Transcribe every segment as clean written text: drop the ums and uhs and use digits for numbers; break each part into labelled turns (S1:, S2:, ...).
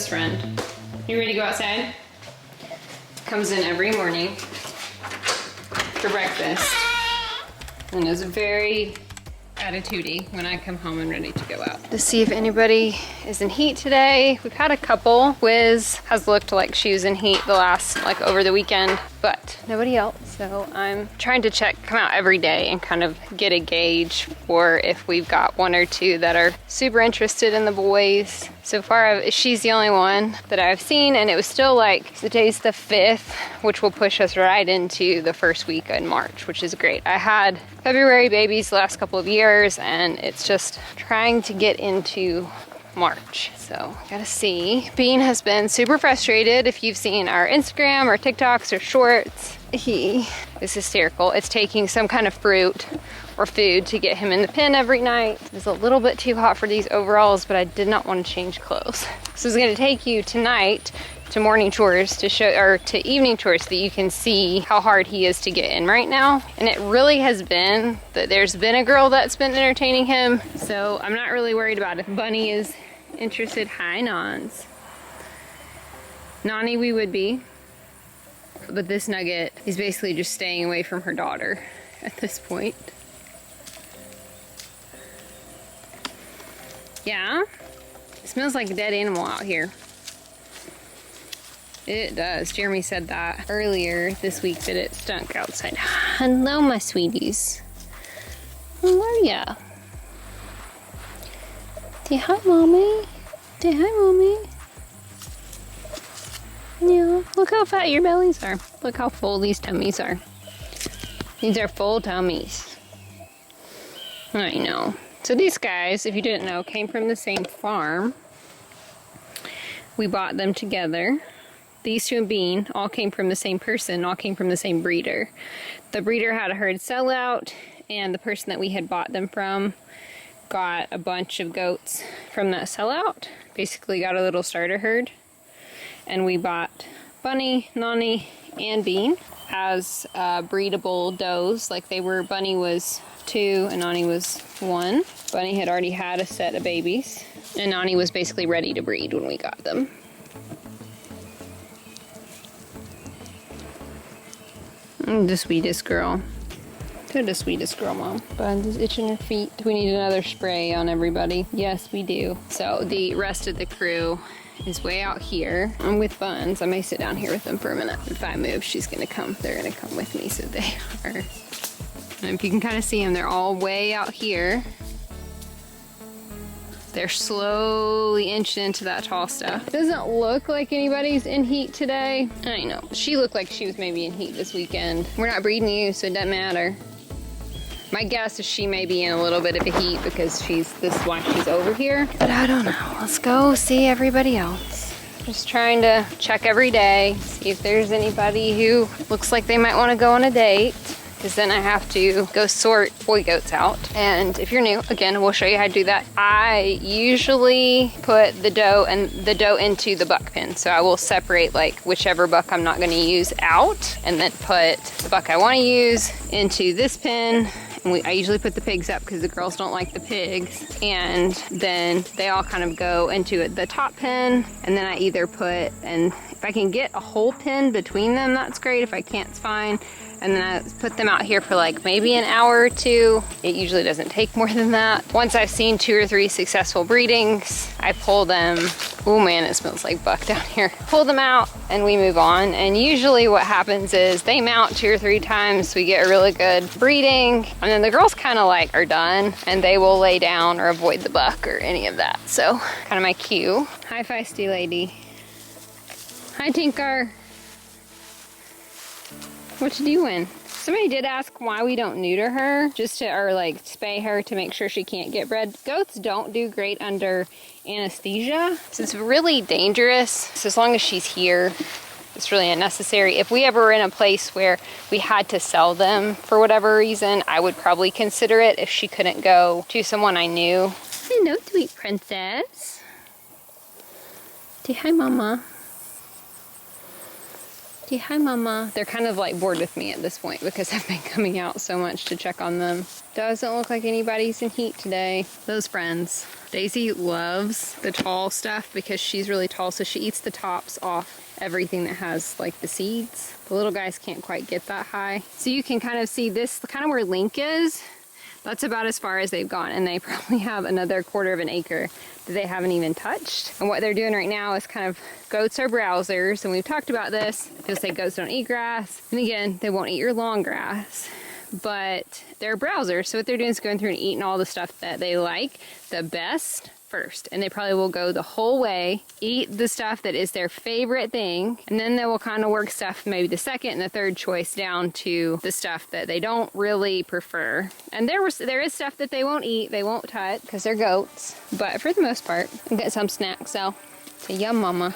S1: best friend. You ready to go outside? Comes in every morning for breakfast and is very attitude-y when I come home and ready to go out. To see if anybody is in heat today. We've had a couple. Wiz has looked like she was in heat the last, like over the weekend, but nobody else. So I'm trying to come out every day and kind of get a gauge for if we've got one or two that are super interested in the boys. So far, she's the only one that I've seen, and it was still like, today's the 5th, which will push us right into the first week in March, which is great. I had February babies the last couple of years, and it's just trying to get into March. So gotta see. Bean has been super frustrated. If you've seen our Instagram or TikToks or shorts, he is hysterical. It's taking some kind of fruit or food to get him in the pen every night. It's a little bit too hot for these overalls, but I did not want to change clothes. So it's gonna take you tonight to morning chores to show, or to evening chores, so that you can see how hard he is to get in right now. And it really has been that there's been a girl that's been entertaining him, so I'm not really worried about if Bunny is interested. Hi, Nons. Nani we would be, but this nugget is basically just staying away from her daughter at this point. Yeah? It smells like a dead animal out here. It does. Jeremy said that earlier this week that it stunk outside. Hello, my sweeties. How are ya? Say hi, Mommy. Say hi, Mommy. Yeah, look how fat your bellies are. Look how full these tummies are. These are full tummies. I know. So these guys, if you didn't know, came from the same farm. We bought them together. These two and Bean all came from the same person, all came from the same breeder. The breeder had a herd sellout, and the person that we had bought them from got a bunch of goats from that sellout. Basically got a little starter herd. And we bought Bunny, Nani, and Bean as breedable does. Like they were, Bunny was 2 and Nani was 1. Bunny had already had a set of babies, and Nani was basically ready to breed when we got them. The sweetest girl. They're the sweetest girl, Mom. Bun is itching her feet. We need another spray on everybody. Yes, we do. So the rest of the crew is way out here. I'm with Buns. I may sit down here with them for a minute. If I move, she's gonna come. They're gonna come with me, so they are. And if you can kind of see them, they're all way out here. They're slowly inched into that tall stuff. Doesn't look like anybody's in heat today. I know. She looked like she was maybe in heat this weekend. We're not breeding you, so it doesn't matter. My guess is she may be in a little bit of a heat because this is why she's over here. But I don't know. Let's go see everybody else. Just trying to check every day, see if there's anybody who looks like they might want to go on a date. Because then I have to go sort boy goats out. And if you're new, again, we'll show you how to do that. I usually put the doe into the buck pen. So I will separate like whichever buck I'm not going to use out, and then put the buck I want to use into this pen. And I usually put the pigs up because the girls don't like the pigs. And then they all kind of go into the top pen. And then I either put, and if I can get a whole pen between them, that's great. If I can't, it's fine. And then I put them out here for like maybe an hour or two. It usually doesn't take more than that. Once I've seen 2 or 3 successful breedings, I pull them. Oh man, it smells like buck down here. Pull them out and we move on. And usually what happens is they mount 2 or 3 times. We get a really good breeding. And then the girls kind of like are done and they will lay down or avoid the buck or any of that. So kind of my cue. Hi, feisty lady. Hi, Tinker. What you doing? Somebody did ask why we don't neuter her, or like spay her to make sure she can't get bred. Goats don't do great under anesthesia, so it's really dangerous. So as long as she's here, it's really unnecessary. If we ever were in a place where we had to sell them for whatever reason, I would probably consider it if she couldn't go to someone I knew. Hello, sweet princess. Say hi, Mama. Say Say hi, mama. They're kind of like bored with me at this point because I've been coming out so much to check on them. Doesn't look like anybody's in heat today. Those friends. Daisy loves the tall stuff because she's really tall, so she eats the tops off everything that has like the seeds. The little guys can't quite get that high. So you can kind of see this, kind of where Link is. That's about as far as they've gone, and they probably have another 1/4 acre that they haven't even touched. And what they're doing right now is kind of, goats are browsers, and we've talked about this. You'll say goats don't eat grass, and again, they won't eat your long grass, but they're browsers. So what they're doing is going through and eating all the stuff that they like the best first, and they probably will go the whole way, eat the stuff that is their favorite thing, and then they will kind of work stuff, maybe the second and the third choice, down to the stuff that they don't really prefer. And there is stuff that they won't eat, they won't touch, because they're goats, but for the most part, they get some snacks. So say yum, mama.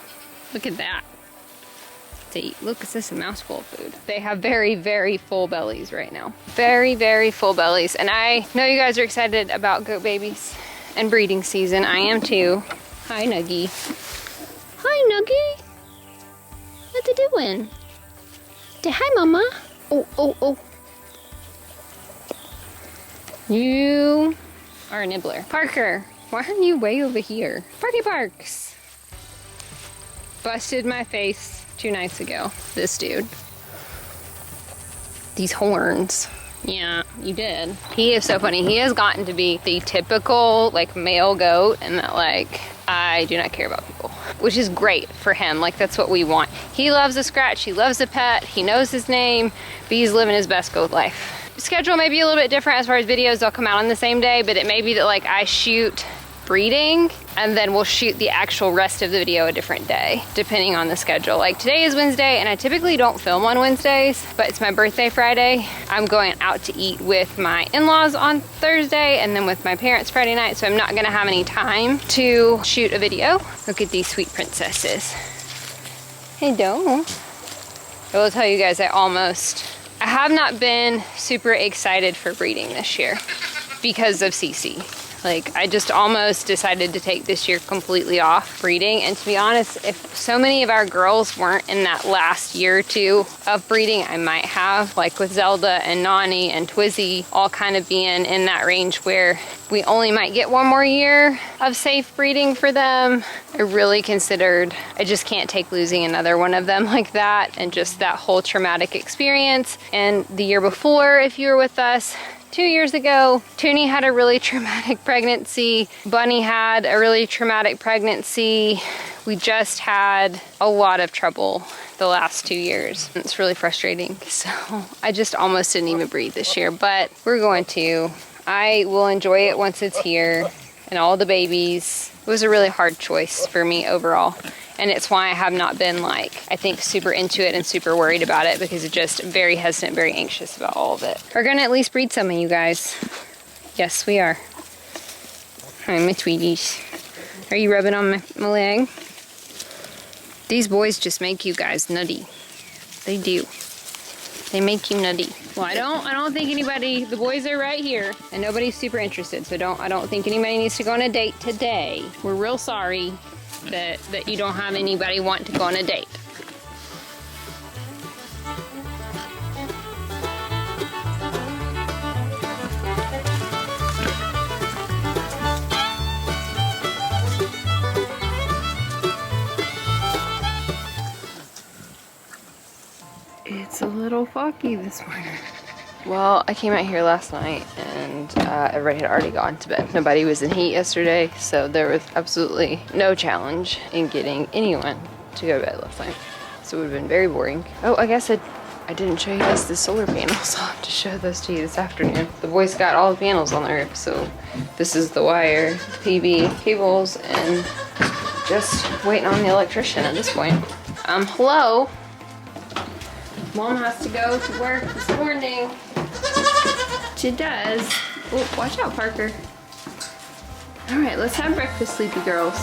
S1: Look at that. To eat. Look, it's just a mouthful of food. They have very, very full bellies right now. Very, very full bellies. And I know you guys are excited about goat babies and breeding season. I am too. Hi, Nuggie. Hi, Nuggie. What you doing? Say hi, mama. Oh, oh, oh. You are a nibbler. Parker, why aren't you way over here? Parky Parks. Busted my face 2 nights ago. This dude. These horns. Yeah, you did. He is so funny. He has gotten to be the typical like male goat, and that like, I do not care about people, which is great for him. Like, that's what we want. He loves a scratch, he loves a pet, he knows his name, but he's living his best goat life. Schedule may be a little bit different as far as videos. They'll come out on the same day, but it may be that like I shoot breeding and then we'll shoot the actual rest of the video a different day, depending on the schedule. Like today is Wednesday, and I typically don't film on Wednesdays, but it's my birthday Friday. I'm going out to eat with my in-laws on Thursday and then with my parents Friday night, so I'm not gonna have any time to shoot a video. Look at these sweet princesses. Hey, don't. I will tell you guys, I have not been super excited for breeding this year because of Cece. Like, I just almost decided to take this year completely off breeding. And to be honest, if so many of our girls weren't in that last year or two of breeding, I might have, like with Zelda and Nani and Twizzy, all kind of being in that range where we only might get 1 more year of safe breeding for them. I really considered, I just can't take losing another one of them like that, and just that whole traumatic experience. And the year before, if you were with us, 2 years ago, Toonie had a really traumatic pregnancy. Bunny had a really traumatic pregnancy. We just had a lot of trouble the last 2 years. It's really frustrating. So I just almost didn't even breed this year, but we're going to. I will enjoy it once it's here and all the babies. It was a really hard choice for me overall. And it's why I have not been like, I think, super into it and super worried about it, because it's just very hesitant, very anxious about all of it. We're gonna at least breed some of you guys. Yes, we are. Hi, my tweeties. Are you rubbing on my leg? These boys just make you guys nutty. They do. They make you nutty. Well, I don't think anybody, the boys are right here and nobody's super interested. So I don't think anybody needs to go on a date today. We're real sorry that you don't have anybody want to go on a date. It's a little foggy this morning. Well, I came out here last night and everybody had already gone to bed. Nobody was in heat yesterday, so there was absolutely no challenge in getting anyone to go to bed last night. So it would have been very boring. Oh, I guess I didn't show you guys the solar panels. I'll have to show those to you this afternoon. The boys got all the panels on the roof, so this is the wire, PV cables, and just waiting on the electrician at this point. Hello? Mom has to go to work this morning. She does. Oh, watch out, Parker. All right, let's have breakfast, sleepy girls.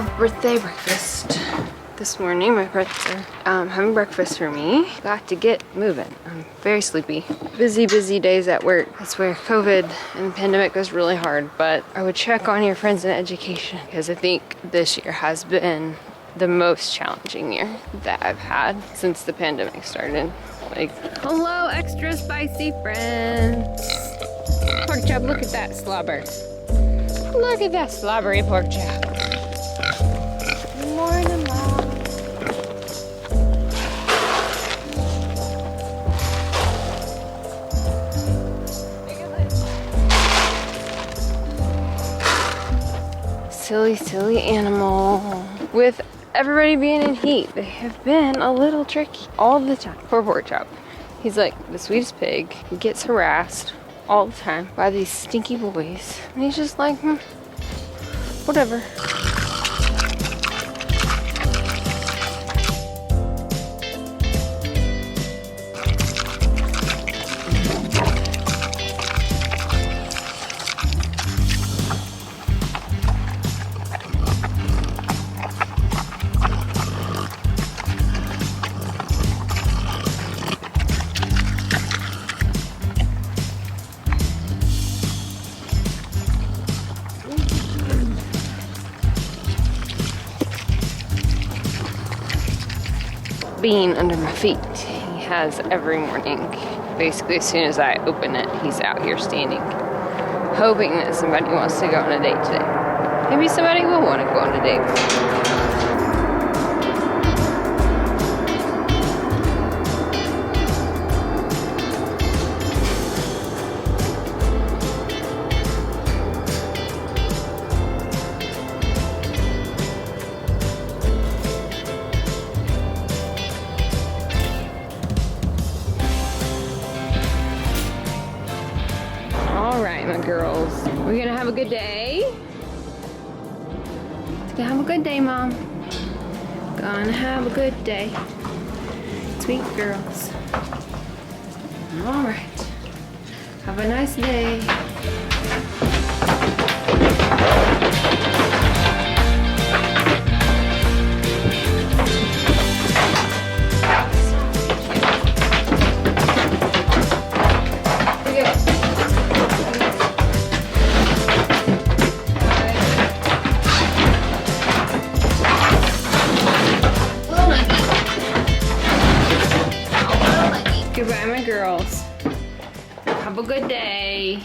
S1: have birthday breakfast this morning. My parents are having breakfast for me. Got to get moving. I'm very sleepy. Busy days at work. That's where COVID and the pandemic was really hard, but I would check on your friends in education because I think this year has been the most challenging year that I've had since the pandemic started. Like, hello, extra spicy friends. Pork chop, look at that slobber. Look at that slobbery pork chop. Good morning, Mom. Silly animal. With everybody being in heat, they have been a little tricky all the time. Poor pork chop. He's like the sweetest pig. He gets harassed all the time by these stinky boys. And he's just like, whatever. Bean under my feet. He has every morning. Basically, as soon as I open it, he's out here standing, hoping that somebody wants to go on a date today. Maybe somebody will want to go on a date. My girls, we're gonna have a good day. Gonna have a good day, Mom. Gonna have a good day. Sweet girls. All right. Have a nice day. Goodbye, my girls. Have a good day.